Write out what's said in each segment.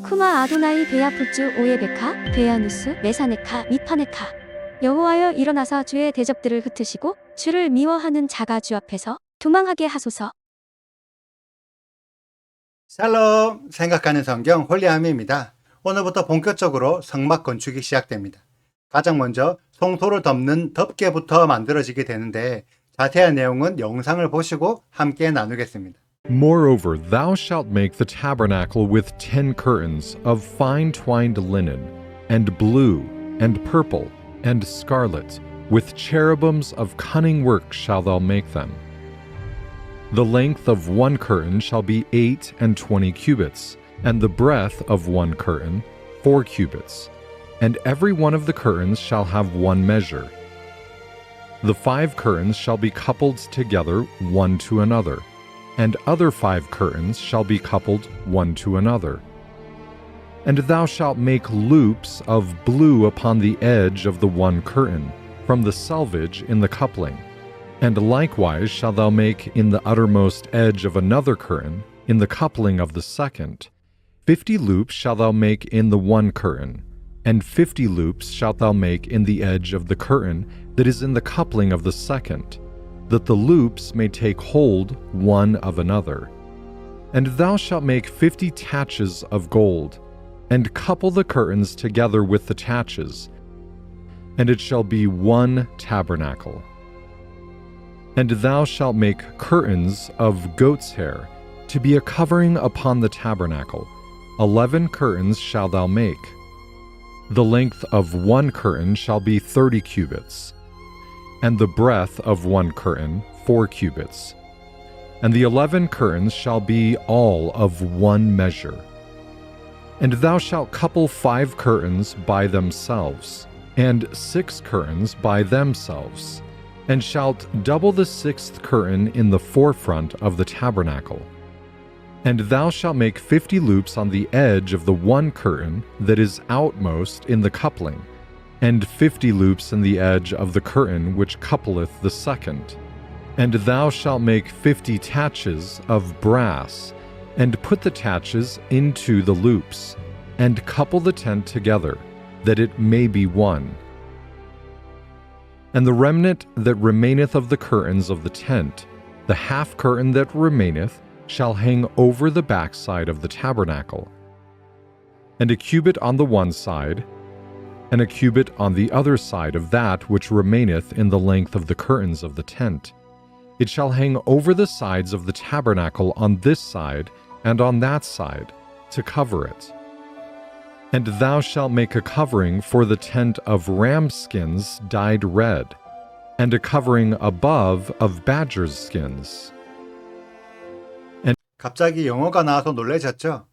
쿠마 아도나이 베야푸츠 오예베카 베야누스 메사네카 미파네카. 여호와여 일어나사 주의 대적들을 흩으시고 주를 미워하는 자가 주 앞에서 도망하게 하소서. 샬롬! 생각하는 성경 홀리아미입니다. 오늘부터 본격적으로 성막 건축이 시작됩니다. 가장 먼저 성소를 덮는 덮개부터 만들어지게 되는데 자세한 내용은 영상을 보시고 함께 나누겠습니다. Moreover, thou shalt make the tabernacle with 10 curtains of fine twined linen, and blue, and purple, and scarlet, with cherubims of cunning work shalt thou make them. The length of one curtain shall be 8 and 20 cubits, and the breadth of one curtain 4 cubits. And every one of the curtains shall have one measure. The 5 curtains shall be coupled together one to another, and other 5 curtains shall be coupled one to another. And thou shalt make loops of blue upon the edge of the one curtain, from the selvage in the coupling. And likewise shalt thou make in the uttermost edge of another curtain, in the coupling of the second. 50 loops shalt thou make in the one curtain, and 50 loops shalt thou make in the edge of the curtain that is in the coupling of the second, that the loops may take hold one of another. And thou shalt make 50 taches of gold, and couple the curtains together with the taches, and it shall be one tabernacle. And thou shalt make curtains of goat's hair, to be a covering upon the tabernacle. 11 curtains shalt thou make. The length of one curtain shall be 30 cubits, and the breadth of one curtain 4 cubits. And the 11 curtains shall be all of one measure. And thou shalt couple 5 curtains by themselves, and 6 curtains by themselves, and shalt double the 6th curtain in the forefront of the tabernacle. And thou shalt make 50 loops on the edge of the one curtain that is outmost in the coupling, and 50 loops in the edge of the curtain which coupleth the second. And thou shalt make 50 taches of brass, and put the taches into the loops, and couple the tent together, that it may be one. And the remnant that remaineth of the curtains of the tent, the half curtain that remaineth, shall hang over the backside of the tabernacle, and a cubit on the one side, and a cubit on the other side of that which remaineth in the length of the curtains of the tent. It shall hang over the sides of the tabernacle on this side and on that side, to cover it. And thou shalt make a covering for the tent of ram skins dyed red, and a covering above of badgers' skins. 갑자기 영어가 나와서 놀라셨죠?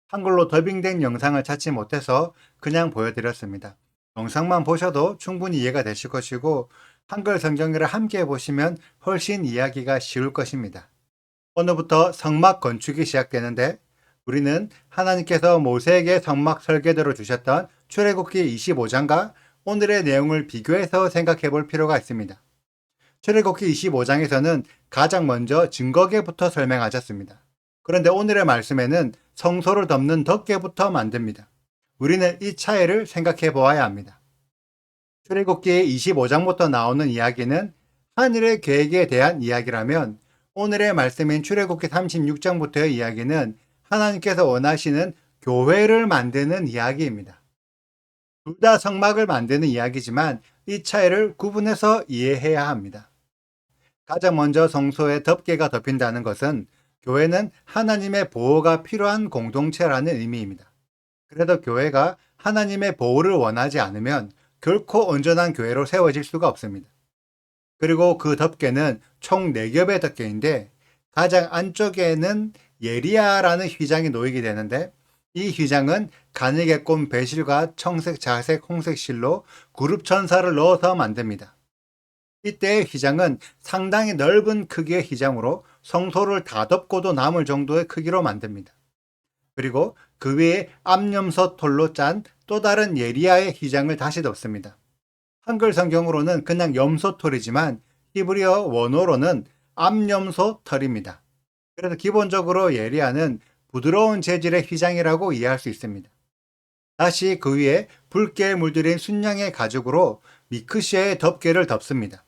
한글로 더빙된 영상을 찾지 못해서 그냥 보여드렸습니다. 영상만 보셔도 충분히 이해가 되실 것이고 한글 성경을 함께 보시면 훨씬 이해하기가 쉬울 것입니다. 오늘부터 성막 건축이 시작되는데 우리는 하나님께서 모세에게 성막 설계도를 주셨던 출애굽기 25장과 오늘의 내용을 비교해서 생각해 볼 필요가 있습니다. 출애굽기 25장에서는 가장 먼저 증거계부터 설명하셨습니다. 그런데 오늘의 말씀에는 성소를 덮는 덮개부터 만듭니다. 우리는 이 차이를 생각해 보아야 합니다. 출애굽기 25장부터 나오는 이야기는 하늘의 계획에 대한 이야기라면 오늘의 말씀인 출애굽기 36장부터의 이야기는 하나님께서 원하시는 교회를 만드는 이야기입니다. 둘 다 성막을 만드는 이야기지만 이 차이를 구분해서 이해해야 합니다. 가장 먼저 성소에 덮개가 덮인다는 것은 교회는 하나님의 보호가 필요한 공동체라는 의미입니다. 그래도 교회가 하나님의 보호를 원하지 않으면 결코 온전한 교회로 세워질 수가 없습니다. 그리고 그 덮개는 총 4겹의 덮개인데 가장 안쪽에는 예리야라는 휘장이 놓이게 되는데 이 휘장은 가늘게꼰 배실과 청색, 자색, 홍색 실로 그룹 천사를 넣어서 만듭니다. 이때의 휘장은 상당히 넓은 크기의 휘장으로 성소를 다 덮고도 남을 정도의 크기로 만듭니다. 그리고 그 위에 암염소 톨로 짠 또 다른 예리야의 휘장을 다시 덮습니다. 한글 성경으로는 그냥 염소털이지만 히브리어 원어로는 암염소 털입니다. 그래서 기본적으로 예리야는 부드러운 재질의 휘장이라고 이해할 수 있습니다. 다시 그 위에 붉게 물들인 순양의 가죽으로 미크시아의 덮개를 덮습니다.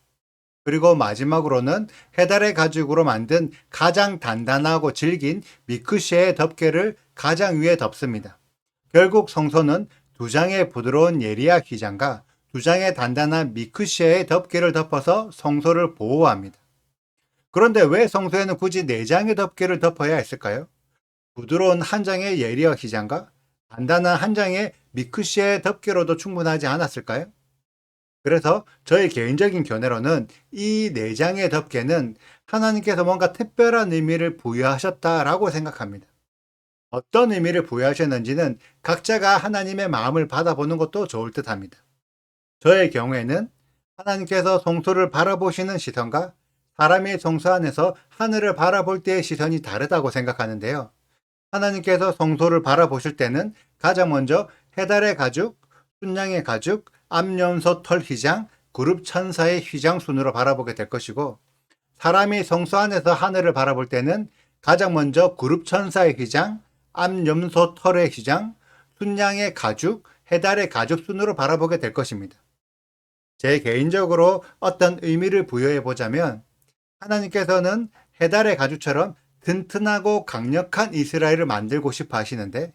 그리고 마지막으로는 해달의 가죽으로 만든 가장 단단하고 질긴 미크시아의 덮개를 가장 위에 덮습니다. 결국 성소는 두 장의 부드러운 예리야 휘장과 두 장의 단단한 미크시아의 덮개를 덮어서 성소를 보호합니다. 그런데 왜 성소에는 굳이 네 장의 덮개를 덮어야 했을까요? 부드러운 한 장의 예리야 휘장과 단단한 한 장의 미크시아의 덮개로도 충분하지 않았을까요? 그래서 저의 개인적인 견해로는 이 네 장의 덮개는 하나님께서 뭔가 특별한 의미를 부여하셨다라고 생각합니다. 어떤 의미를 부여하셨는지는 각자가 하나님의 마음을 받아보는 것도 좋을 듯 합니다. 저의 경우에는 하나님께서 성소를 바라보시는 시선과 사람이 성소 안에서 하늘을 바라볼 때의 시선이 다르다고 생각하는데요. 하나님께서 성소를 바라보실 때는 가장 먼저 해달의 가죽, 순양의 가죽, 암염소 털 휘장, 그룹 천사의 휘장 순으로 바라보게 될 것이고, 사람이 성소 안에서 하늘을 바라볼 때는 가장 먼저 그룹 천사의 휘장, 암염소 털의 휘장, 순양의 가죽, 해달의 가죽 순으로 바라보게 될 것입니다. 제 개인적으로 어떤 의미를 부여해 보자면, 하나님께서는 해달의 가죽처럼 튼튼하고 강력한 이스라엘을 만들고 싶어 하시는데,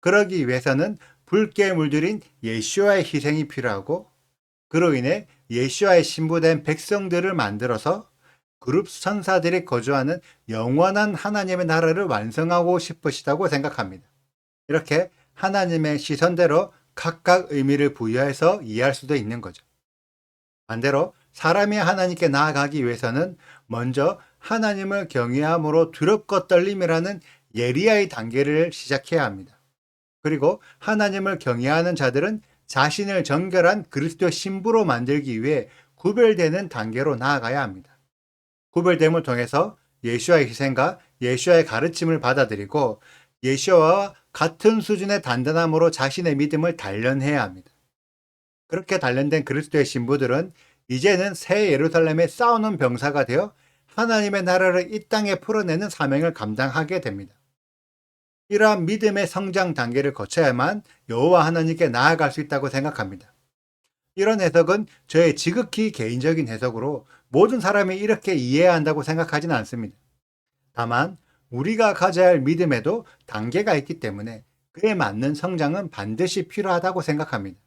그러기 위해서는 붉게 물들인 예수아의 희생이 필요하고, 그로 인해 예수아의 신부된 백성들을 만들어서 그룹 천사들이 거주하는 영원한 하나님의 나라를 완성하고 싶으시다고 생각합니다. 이렇게 하나님의 시선대로 각각 의미를 부여해서 이해할 수도 있는 거죠. 반대로 사람이 하나님께 나아가기 위해서는 먼저 하나님을 경외함으로 두렵고 떨림이라는 예리야의 단계를 시작해야 합니다. 그리고 하나님을 경외하는 자들은 자신을 정결한 그리스도 신부로 만들기 위해 구별되는 단계로 나아가야 합니다. 구별됨을 통해서 예수와의 희생과 예수와의 가르침을 받아들이고 예수와 같은 수준의 단단함으로 자신의 믿음을 단련해야 합니다. 그렇게 단련된 그리스도의 신부들은 이제는 새 예루살렘에 싸우는 병사가 되어 하나님의 나라를 이 땅에 풀어내는 사명을 감당하게 됩니다. 이러한 믿음의 성장 단계를 거쳐야만 여호와 하나님께 나아갈 수 있다고 생각합니다. 이런 해석은 저의 지극히 개인적인 해석으로 모든 사람이 이렇게 이해해야 한다고 생각하지는 않습니다. 다만 우리가 가져야 할 믿음에도 단계가 있기 때문에 그에 맞는 성장은 반드시 필요하다고 생각합니다.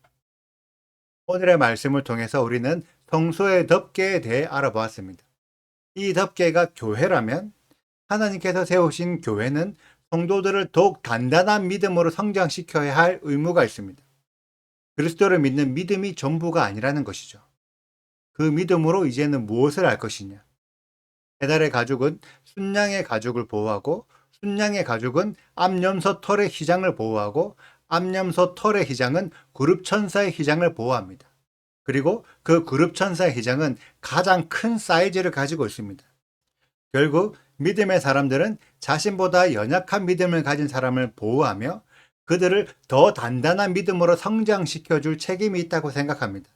오늘의 말씀을 통해서 우리는 성소의 덮개에 대해 알아보았습니다. 이 덮개가 교회라면 하나님께서 세우신 교회는 성도들을 더욱 단단한 믿음으로 성장시켜야 할 의무가 있습니다. 그리스도를 믿는 믿음이 전부가 아니라는 것이죠. 그 믿음으로 이제는 무엇을 할 것이냐? 해달의 가죽은 순양의 가죽을 보호하고 순양의 가죽은 암염소 털의 휘장을 보호하고 암염소 털의 휘장은 그룹 천사의 휘장을 보호합니다. 그리고 그 그룹 천사의 휘장은 가장 큰 사이즈를 가지고 있습니다. 결국 믿음의 사람들은 자신보다 연약한 믿음을 가진 사람을 보호하며 그들을 더 단단한 믿음으로 성장시켜 줄 책임이 있다고 생각합니다.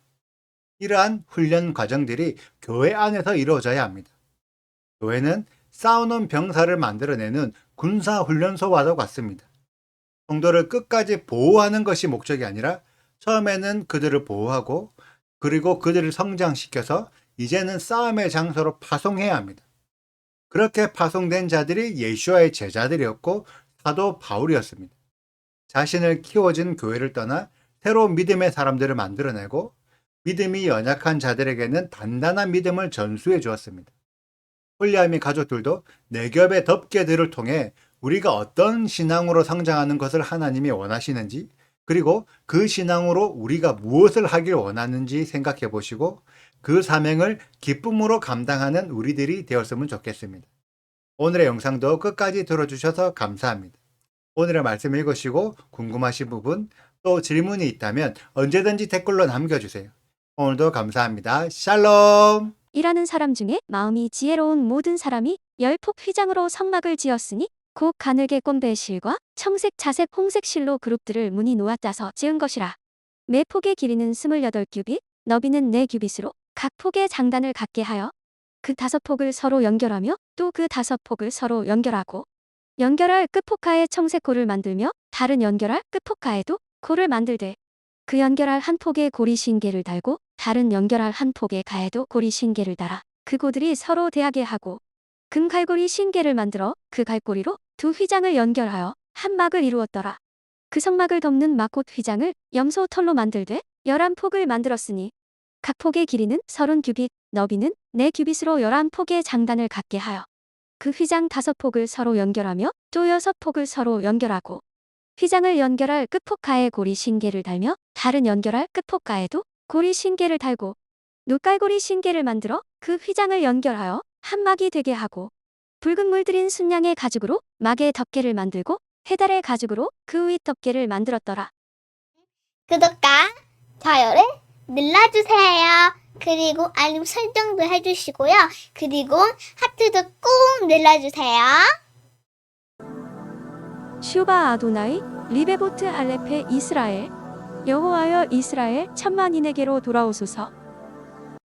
이러한 훈련 과정들이 교회 안에서 이루어져야 합니다. 교회는 싸우는 병사를 만들어내는 군사훈련소와도 같습니다. 성도를 끝까지 보호하는 것이 목적이 아니라 처음에는 그들을 보호하고 그리고 그들을 성장시켜서 이제는 싸움의 장소로 파송해야 합니다. 그렇게 파송된 자들이 예수와의 제자들이었고 사도 바울이었습니다. 자신을 키워준 교회를 떠나 새로운 믿음의 사람들을 만들어내고 믿음이 연약한 자들에게는 단단한 믿음을 전수해 주었습니다. 홀리아미 가족들도 네 겹의 덮개들을 통해 우리가 어떤 신앙으로 성장하는 것을 하나님이 원하시는지 그리고 그 신앙으로 우리가 무엇을 하길 원하는지 생각해 보시고 그 사명을 기쁨으로 감당하는 우리들이 되었으면 좋겠습니다. 오늘의 영상도 끝까지 들어주셔서 감사합니다. 오늘의 말씀 읽으시고 궁금하신 부분 또 질문이 있다면 언제든지 댓글로 남겨주세요. 오늘도 감사합니다. 샬롬! 일하는 사람 중에 마음이 지혜로운 모든 사람이 열폭 휘장으로 성막을 지었으니 곧 가늘게 꼰배의 실과 청색, 자색, 홍색 실로 그룹들을 무늬 놓아짜서 지은 것이라. 매 폭의 길이는 28규빗, 너비는 4규빗으로 각 폭의 장단을 갖게 하여 그 5폭을 서로 연결하며 또 그 5폭을 서로 연결하고 연결할 끝포카에 청색골을 만들며 다른 연결할 끝포카에도 골을 만들되 그 연결할 한 폭에 고리 신개를 달고 다른 연결할 한 폭의 가에도 고리 신개를 달아 그 고들이 서로 대하게 하고 금갈고리 신개를 만들어 그 갈고리로 두 휘장을 연결하여 한 막을 이루었더라. 그 성막을 덮는 막곧 휘장을 염소 털로 만들되 11폭을 만들었으니 각 폭의 길이는 30규빗, 너비는 4규빗으로 11폭의 장단을 갖게 하여 그 휘장 5폭을 서로 연결하며 또 6폭을 서로 연결하고 휘장을 연결할 끝폭가에 고리 신개를 달며 다른 연결할 끝폭가에도 고리 신개를 달고 눈깔고리 신개를 만들어 그 휘장을 연결하여 한 막이 되게 하고 붉은 물들인 순양의 가죽으로 막의 덮개를 만들고 해달의 가죽으로 그 윗 덮개를 만들었더라. 구독과 좋아요를 눌러주세요. 그리고 알림 설정도 해주시고요. 그리고 하트도 꼭 눌러주세요. 슈바 아도나이 리베보트 알레페 이스라엘 여호와여 이스라엘 천만인에게로 돌아오소서.